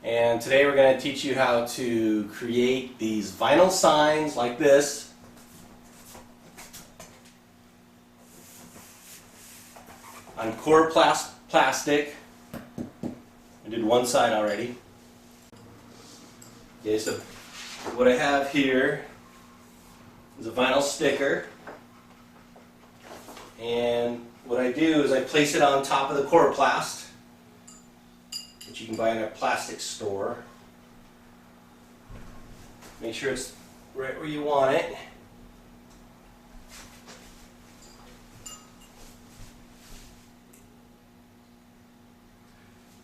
And today we're going to teach you how to create these vinyl signs like this. On Coroplast plastic. I did one side already. Okay, so what I have here is a vinyl sticker. And what I do is I place it on top of the Coroplast, which you can buy in a plastic store. Make sure it's right where you want it.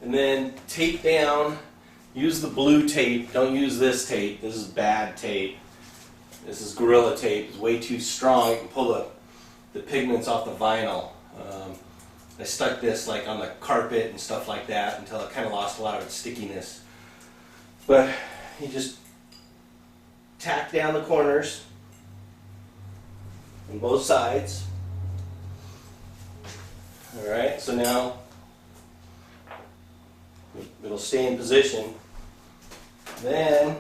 And then tape down, use the blue tape, don't use this tape, this is bad tape. This is Gorilla Tape, it's way too strong, it can pull the pigments off the vinyl. I stuck this like on the carpet and stuff like that until it kind of lost a lot of its stickiness. But you just tack down the corners on both sides. Alright, so now it'll stay in position. Then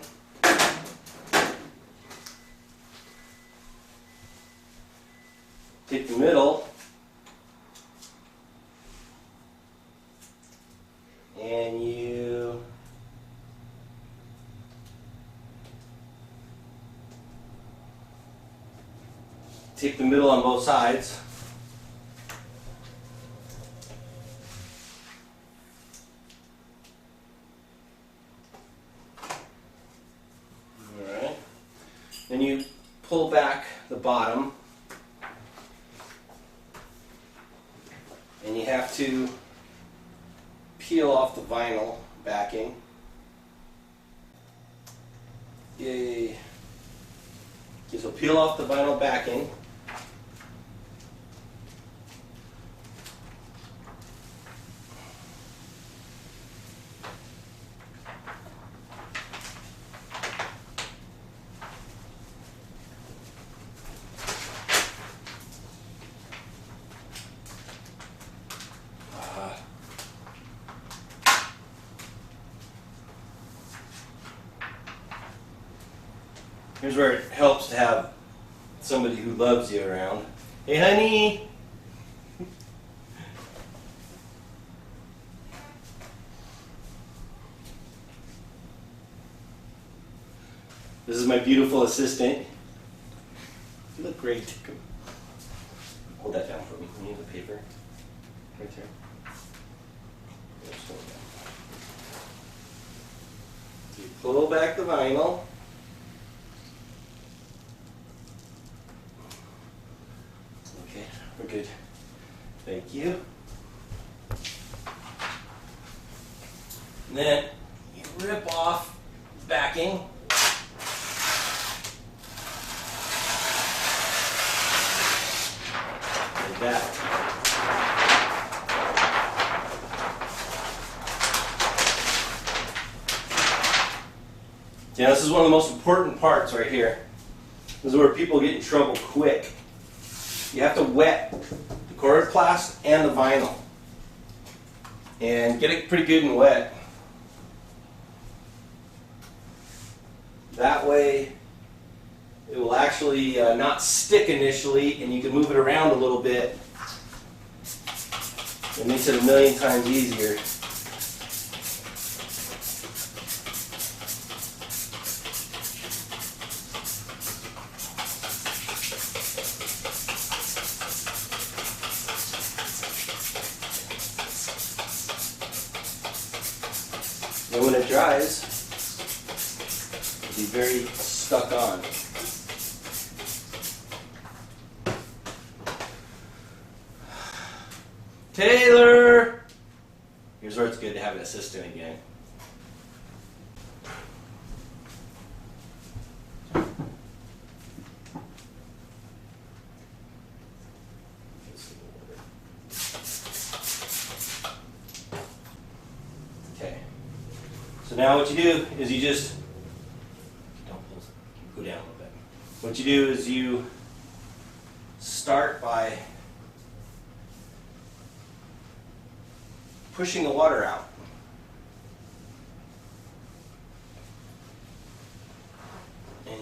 take the middle and you take the middle on both sides. Alright. Then you pull back the bottom. And you have to peel off the vinyl backing. Yay. Okay, so peel off the vinyl backing. Here's where it helps to have somebody who loves you around. Hey, honey! This is my beautiful assistant. You look great. Hold that down for me. You need the paper. Right there. Just hold it down. You pull back the vinyl. Okay, we're good. Thank you. And then you rip off backing. Like that. Yeah, this is one of the most important parts right here. This is where people get in trouble quick. You have to wet the Coroplast and the vinyl. And get it pretty good and wet. That way it will actually not stick initially and you can move it around a little bit. It makes it a million times easier. And when it dries, it'll be very stuck on. Taylor! Here's where it's good to have an assistant again. Okay. So now what you do is you just go down a little bit. What you do is you start by pushing the water out.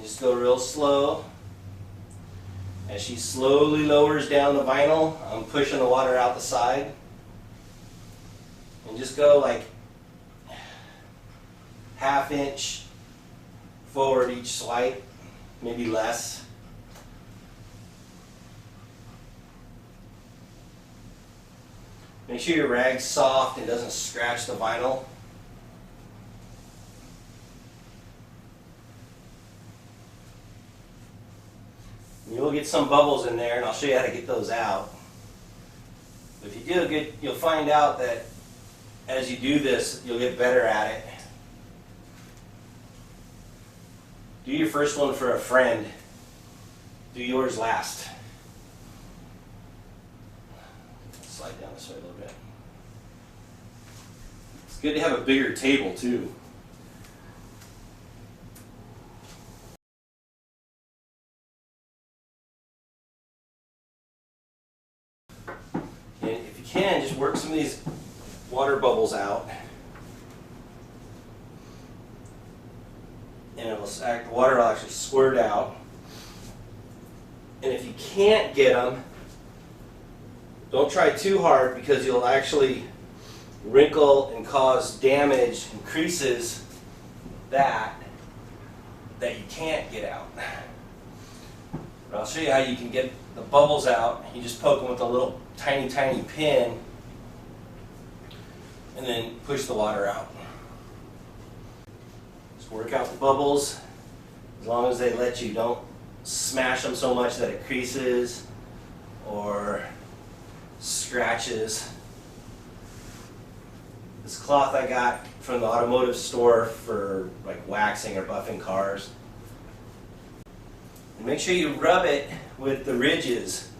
And just go real slow. As she slowly lowers down the vinyl, I'm pushing the water out the side. And just go like ½ inch forward each swipe, maybe less. Make sure your rag's soft and doesn't scratch the vinyl. You'll get some bubbles in there, and I'll show you how to get those out. If you do, you'll find out that as you do this, you'll get better at it. Do your first one for a friend. Do yours last. Slide down this way a little bit. It's good to have a bigger table too. And if you can, just work some of these water bubbles out. And the water will actually squirt out. And if you can't get them, don't try too hard, because you'll actually wrinkle and cause damage and creases that you can't get out. But I'll show you how you can get the bubbles out. You just poke them with a little tiny pin and then push the water out. Just work out the bubbles as long as they let you. Don't smash them so much that it creases or scratches. This cloth I got from the automotive store for like waxing or buffing cars. And make sure you rub it with the ridges,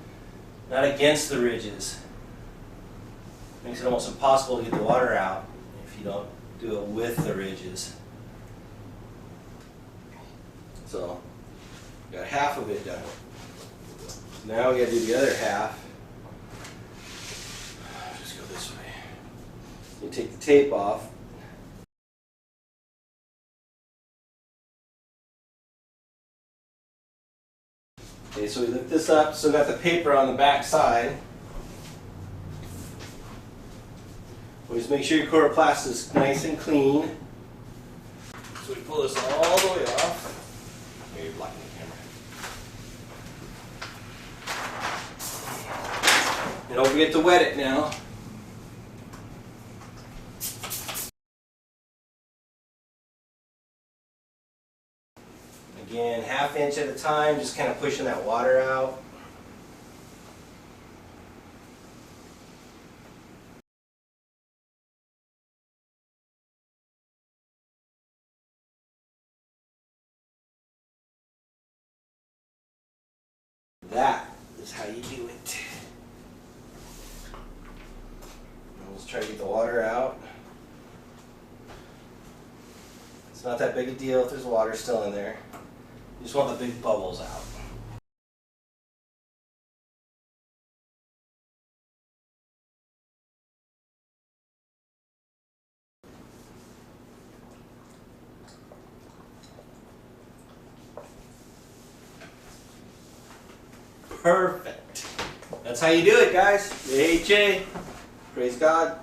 not against the ridges. Makes it almost impossible to get the water out if you don't do it with the ridges. So, got half of it done. Now we got to do the other half. Just go this way. You take the tape off. Okay, so we lift this up. So we got the paper on the back side. Always make sure your Coroplast is nice and clean. So we pull this all the way off. Here, you're blocking the camera. And don't forget to wet it now. Again, ½ inch at a time, just kind of pushing that water out. That is how you do it. Let's try to get the water out. It's not that big a deal if there's water still in there. You just want the big bubbles out. Perfect. That's how you do it, guys. The AHA. Praise God.